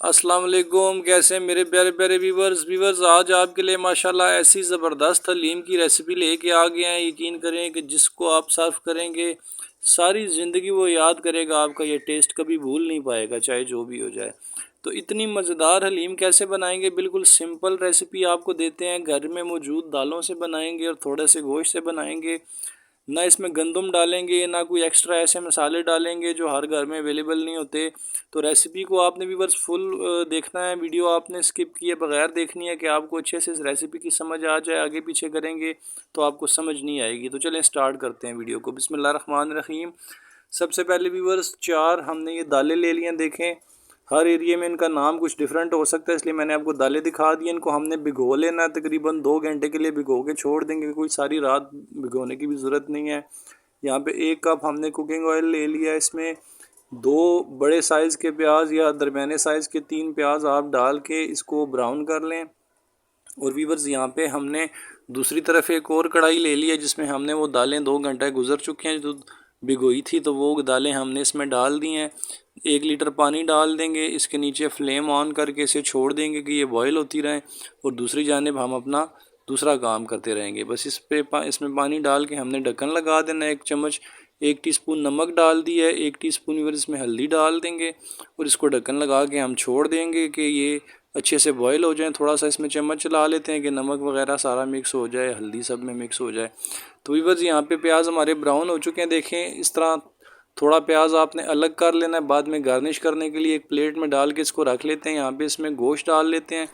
अस्सलाम वालेकुम। कैसे हैं मेरे प्यारे प्यारे व्यूवर्स आज आपके लिए माशाल्लाह ऐसी ज़बरदस्त हलीम की रेसिपी लेके आ गए हैं। यकीन करें कि जिसको आप सर्व करेंगे सारी ज़िंदगी वो याद करेगा, आपका ये टेस्ट कभी भूल नहीं पाएगा, चाहे जो भी हो जाए। तो इतनी मज़ेदार हलीम कैसे बनाएंगे, बिल्कुल सिंपल रेसिपी आपको देते हैं। घर में मौजूद दालों से बनाएंगे और थोड़े से गोश्त से बनाएंगे। ना इसमें गंदम डालेंगे, ना कोई एक्स्ट्रा ऐसे मसाले डालेंगे जो हर घर में अवेलेबल नहीं होते। तो रेसिपी को आपने भी बस फुल देखना है, वीडियो आपने स्किप किए बगैर देखनी है कि आपको अच्छे से इस रेसिपी की समझ आ जाए। आगे पीछे करेंगे तो आपको समझ नहीं आएगी। तो चलें स्टार्ट करते हैं वीडियो को। बिस्मिल्लाहिर्रहमानिर्रहीम। सबसे पहले व्यूवर्स 4 हमने ये दालें ले ली हैं। देखें हर एरिया में इनका नाम कुछ डिफरेंट हो सकता है, इसलिए मैंने आपको दालें दिखा दी। इनको हमने भिगो लेना है, तकरीबन 2 घंटे के लिए भिगो के छोड़ देंगे। कोई सारी रात भिगोने की भी ज़रूरत नहीं है। यहाँ पे 1 कप हमने कुकिंग ऑयल ले लिया है। इसमें 2 बड़े साइज़ के प्याज या दरमियाने साइज़ के 3 प्याज आप डाल के इसको ब्राउन कर लें। और व्यूवर्स यहाँ पे हमने दूसरी तरफ एक और कढ़ाई ले ली है जिसमें हमने वो दालें 2 घंटे गुजर चुके हैं जो भिगोई थी, तो वो दालें हमने इसमें डाल दी हैं। 1 लीटर पानी डाल देंगे, इसके नीचे फ्लेम ऑन करके इसे छोड़ देंगे कि ये बॉयल होती रहें और दूसरी जानिब हम अपना दूसरा काम करते रहेंगे। बस इसमें पानी डाल के हमने ढक्कन लगा देना। 1 चम्मच 1 टीस्पून नमक डाल दिया है, 1 टीस्पून व्यूवर्स इसमें हल्दी डाल देंगे और इसको ढक्कन लगा के हम छोड़ देंगे कि ये अच्छे से बॉयल हो जाएं। थोड़ा सा इसमें चम्मच चला लेते हैं कि नमक वगैरह सारा मिक्स हो जाए, हल्दी सब में मिक्स हो जाए। तो व्यूअर्स यहाँ पे प्याज हमारे ब्राउन हो चुके हैं। देखें इस तरह थोड़ा प्याज आपने अलग कर लेना है। बाद में गार्निश करने के लिए एक प्लेट में डाल के इसको रख लेते हैं। यहाँ पे इसमें गोश्त डाल लेते हैं।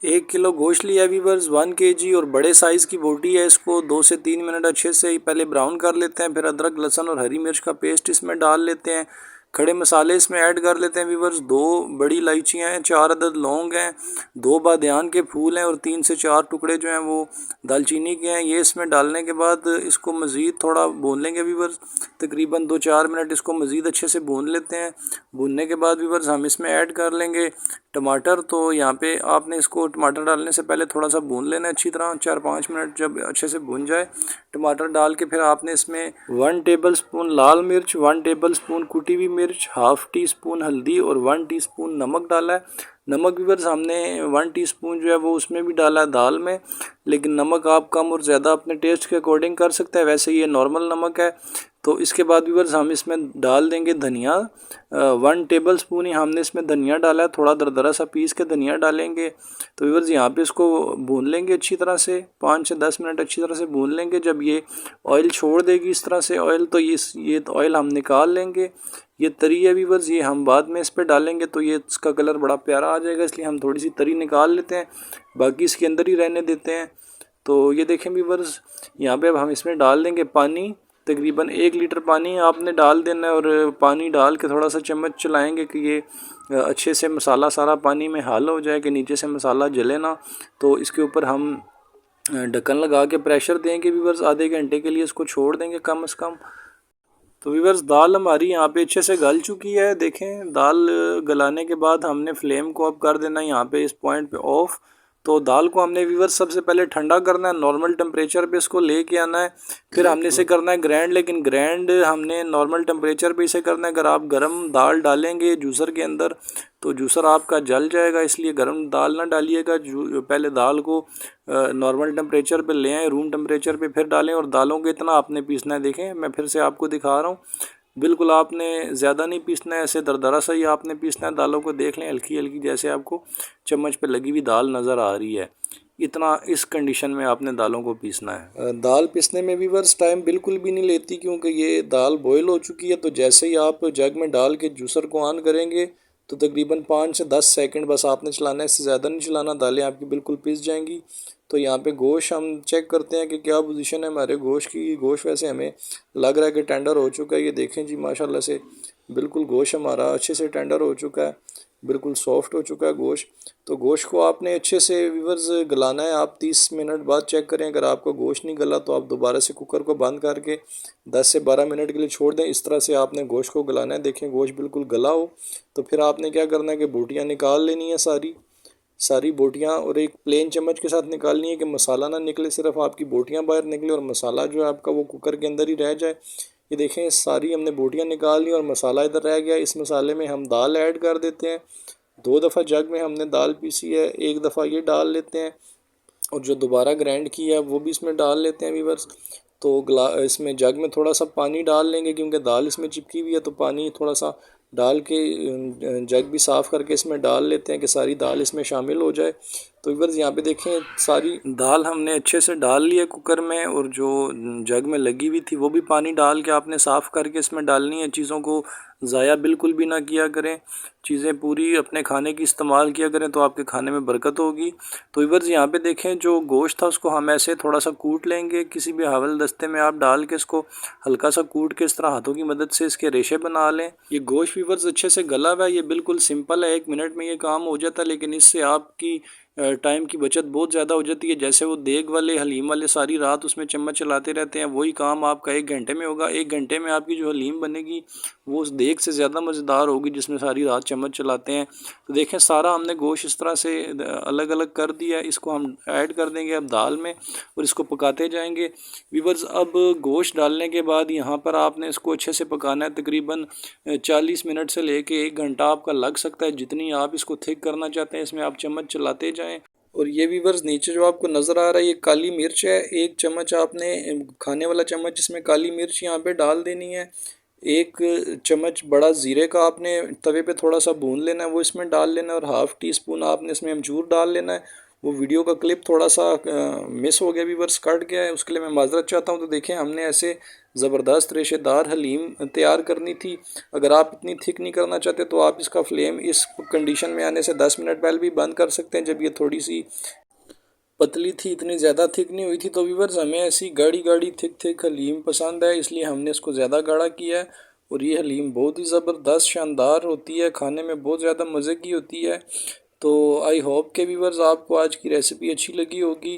1 किलो गोश्त लिया है व्यूअर्स, 1 kg, और बड़े साइज़ की बोटी है। इसको 2 से 3 मिनट अच्छे से पहले ब्राउन कर लेते हैं। फिर अदरक लहसुन और हरी मिर्च का पेस्ट इसमें डाल लेते हैं। खड़े मसाले इसमें ऐड कर लेते हैं व्यूवर्स। 2 बड़ी इलायचियाँ हैं, 4 अदद लौंग हैं, 2 बादियान के फूल हैं और 3 से 4 टुकड़े जो हैं वो दालचीनी के हैं। ये इसमें डालने के बाद इसको मज़ीद थोड़ा भून लेंगे व्यूवर्स। तकरीबन 2-4 मिनट इसको मज़ीद अच्छे से भून लेते हैं। भूनने के बाद व्यूवर्स हम इसमें ऐड कर लेंगे टमाटर। तो यहाँ पे आपने इसको टमाटर डालने से पहले थोड़ा सा भून लेना है अच्छी तरह, 4-5 मिनट जब अच्छे से भून जाए। टमाटर डाल के फिर आपने इसमें 1 टेबलस्पून लाल मिर्च, 1 टेबलस्पून कुटी हुई मिर्च, हाफ़ टी स्पून हल्दी और 1 टीस्पून नमक डाला है। नमक व्यूअर्स हमने 1 टीस्पून जो है वो उसमें भी डाला है दाल में, लेकिन नमक आप कम और ज़्यादा अपने टेस्ट के अकॉर्डिंग कर सकते हैं। वैसे ये नॉर्मल नमक है। तो इसके बाद व्यूअर्स हम इसमें डाल देंगे धनिया। 1 टेबलस्पून ही हमने इसमें धनिया डाला है, थोड़ा दरदरा सा पीस के धनिया डालेंगे। तो व्यूअर्स यहाँ पे इसको भून लेंगे अच्छी तरह से, 5 से 10 मिनट अच्छी तरह से भून लेंगे। जब ये ऑयल छोड़ देगी इस तरह से ऑयल, तो ये ऑयल हम निकाल लेंगे। ये तरी है व्यूअर्स, ये हम बाद में इस पर डालेंगे तो ये इसका कलर बड़ा प्यारा आ जाएगा, इसलिए हम थोड़ी सी तरी निकाल लेते हैं, बाकी इसके अंदर ही रहने देते हैं। तो ये देखें व्यूअर्स, यहाँ पे अब हम इसमें डाल देंगे पानी। तकरीबन 1 लीटर पानी आपने डाल देना है और पानी डाल के थोड़ा सा चम्मच चलाएंगे कि ये अच्छे से मसाला सारा पानी में हाल हो जाए, कि नीचे से मसाला जले ना। तो इसके ऊपर हम ढक्कन लगा के प्रेशर देंगे व्यूअर्स, आधे घंटे के लिए इसको छोड़ देंगे कम से कम। तो व्यूअर्स दाल हमारी यहाँ पे अच्छे से गल चुकी है। देखें दाल गलाने के बाद हमने फ्लेम को अब कर देना है यहाँ पे इस पॉइंट पे ऑफ। तो दाल को हमने व्यूअर्स सबसे पहले ठंडा करना है, नॉर्मल टेम्परेचर पे इसको लेके आना है। फिर हमने इसे करना है ग्रैंड, लेकिन ग्रैंड हमने नॉर्मल टेम्परेचर पे इसे करना है। अगर आप गर्म दाल डालेंगे जूसर के अंदर तो जूसर आपका जल जाएगा, इसलिए गर्म दाल ना डालिएगा। पहले दाल को नॉर्मल टेम्परेचर पे ले आएँ, रूम टेम्परेचर पे, फिर डालें। और दालों को इतना आपने पीसना है, देखें मैं फिर से आपको दिखा रहा हूँ, बिल्कुल आपने ज़्यादा नहीं पीसना है, ऐसे दरदरा सा ही आपने पीसना है। दालों को देख लें हल्की हल्की जैसे आपको चम्मच पे लगी हुई दाल नज़र आ रही है, इतना इस कंडीशन में आपने दालों को पीसना है। दाल पीसने में व्यूअर्स टाइम बिल्कुल भी नहीं लेती, क्योंकि ये दाल बॉयल हो चुकी है। तो जैसे ही आप जग में डाल के जूसर को ऑन करेंगे तो तकरीबन 5 से 10 सेकंड बस आपने चलाना है, इससे ज़्यादा नहीं चलाना, दालें आपकी बिल्कुल पिस जाएंगी। तो यहाँ पे गोश्त हम चेक करते हैं कि क्या पोजीशन है हमारे गोश्त की। गोश्त वैसे हमें लग रहा है कि टेंडर हो चुका है। ये देखें जी माशाल्लाह से बिल्कुल गोश्त हमारा अच्छे से टेंडर हो चुका है, बिल्कुल सॉफ्ट हो चुका है गोश्त। तो गोश्त को आपने अच्छे से व्यूअर्स गलाना है। आप 30 मिनट बाद चेक करें, अगर आपका गोश्त नहीं गला तो आप दोबारा से कुकर को बंद करके 10 से 12 मिनट के लिए छोड़ दें। इस तरह से आपने गोश्त को गलाना है। देखें गोश्त बिल्कुल गला हो तो फिर आपने क्या करना है कि बोटियाँ निकाल लेनी है सारी सारी बोटियाँ, और एक प्लेन चम्मच के साथ निकालनी है कि मसाला ना निकले, सिर्फ आपकी बोटियाँ बाहर निकले और मसाला जो है आपका वो कुकर के अंदर ही रह जाए। ये देखें सारी हमने बोटियाँ निकाल ली और मसाला इधर रह गया। इस मसाले में हम दाल ऐड कर देते हैं। 2 दफ़ा जग में हमने दाल पीसी है, एक दफ़ा ये डाल लेते हैं और जो दोबारा ग्राइंड किया है वो भी इसमें डाल लेते हैं वीवर्स। तो इसमें जग में थोड़ा सा पानी डाल लेंगे क्योंकि दाल इसमें चिपकी हुई है, तो पानी थोड़ा सा डाल के जग भी साफ़ करके इसमें डाल लेते हैं कि सारी दाल इसमें शामिल हो जाए। तो वीवर्स यहाँ पे देखें सारी दाल हमने अच्छे से डाल ली है कुकर में, और जो जग में लगी हुई थी वो भी पानी डाल के आपने साफ़ करके इसमें डालनी है। चीज़ों को ज़ाया बिल्कुल भी ना किया करें, चीज़ें पूरी अपने खाने की इस्तेमाल किया करें तो आपके खाने में बरकत होगी। तो वीवर्स यहाँ पे देखें जो गोश्त था उसको हम ऐसे थोड़ा सा कूट लेंगे, किसी भी हवल दस्ते में आप डाल के इसको हल्का सा कूट के इस तरह हाथों की मदद से इसके रेशे बना लें। ये गोश्त वीवर्स अच्छे से गला हुआ है, ये बिल्कुल सिंपल है, 1 मिनट में ये काम हो जाता है, लेकिन इससे आपकी टाइम की बचत बहुत ज़्यादा हो जाती है। जैसे वो देग वाले हलीम वाले सारी रात उसमें चम्मच चलाते रहते हैं, वही काम आपका 1 घंटे में होगा। 1 घंटे में आपकी जो हलीम बनेगी वो उस देग से ज़्यादा मज़ेदार होगी जिसमें सारी रात चम्मच चलाते हैं। तो देखें सारा हमने गोश्त इस तरह से अलग अलग कर दिया है, इसको हम ऐड कर देंगे अब दाल में और इसको पकाते जाएंगे। वीवर्स अब गोश्त डालने के बाद यहाँ पर आपने इसको अच्छे से पकाना है, तकरीबन 40 मिनट से लेके 1 घंटा आपका लग सकता है। जितनी आप इसको थिक करना चाहते हैं इसमें आप चम्मच चलाते जाएं। और ये वीवर्स नीचे जो आपको नज़र आ रहा है ये काली मिर्च है, 1 चम्मच आपने खाने वाला चम्मच इसमें काली मिर्च यहाँ पे डाल देनी है। 1 चम्मच बड़ा ज़ीरे का आपने तवे पे थोड़ा सा भून लेना है, वो इसमें डाल लेना है, और ½ टी स्पून आपने इसमें अमचूर डाल लेना है। वो वीडियो का क्लिप थोड़ा सा मिस हो गया वीवर्स, कट गया है, उसके लिए मैं माजरत चाहता हूँ। तो देखें हमने ऐसे ज़बरदस्त रेशेदार हलीम तैयार करनी थी। अगर आप इतनी थिक नहीं करना चाहते तो आप इसका फ्लेम इस कंडीशन में आने से 10 मिनट पहले भी बंद कर सकते हैं, जब ये थोड़ी सी पतली थी, इतनी ज़्यादा थिक नहीं हुई थी। तो व्यूवर्स हमें ऐसी गाढ़ी गाढ़ी थिक थिक हलीम पसंद है, इसलिए हमने इसको ज़्यादा गाढ़ा किया है। और ये हलीम बहुत ही ज़बरदस्त शानदार होती है, खाने में बहुत ज़्यादा मज़े की होती है। तो आई होप के व्यूवर्स आपको आज की रेसिपी अच्छी लगी होगी,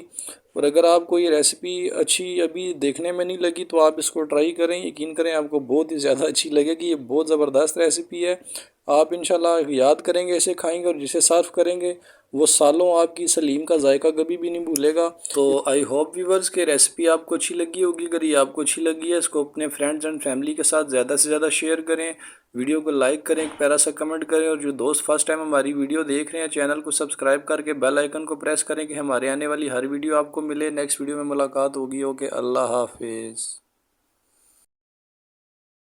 और अगर आपको ये रेसिपी अच्छी अभी देखने में नहीं लगी तो आप इसको ट्राई करें, यकीन करें आपको बहुत ही ज़्यादा अच्छी लगेगी। ये बहुत ज़बरदस्त रेसिपी है, आप इंशाल्लाह याद करेंगे, इसे खाएंगे और जिसे सर्व करेंगे वो सालों आपकी सलीम का जायका कभी भी नहीं भूलेगा। तो आई होप व्यूवर्स के रेसिपी आपको अच्छी लगी होगी। अगर ये आपको अच्छी लगी है इसको अपने फ्रेंड्स एंड फैमिली के साथ ज़्यादा से ज़्यादा शेयर करें, वीडियो को लाइक करें, एक प्यारा सा कमेंट करें, और जो दोस्त फर्स्ट टाइम हमारी वीडियो देख रहे हैं चैनल को सब्सक्राइब करके बेल आइकन को प्रेस करें कि हमारे आने वाली हर वीडियो आपको मिले। नेक्स्ट वीडियो में मुलाकात होगी। ओके, अल्लाह हाफिज़।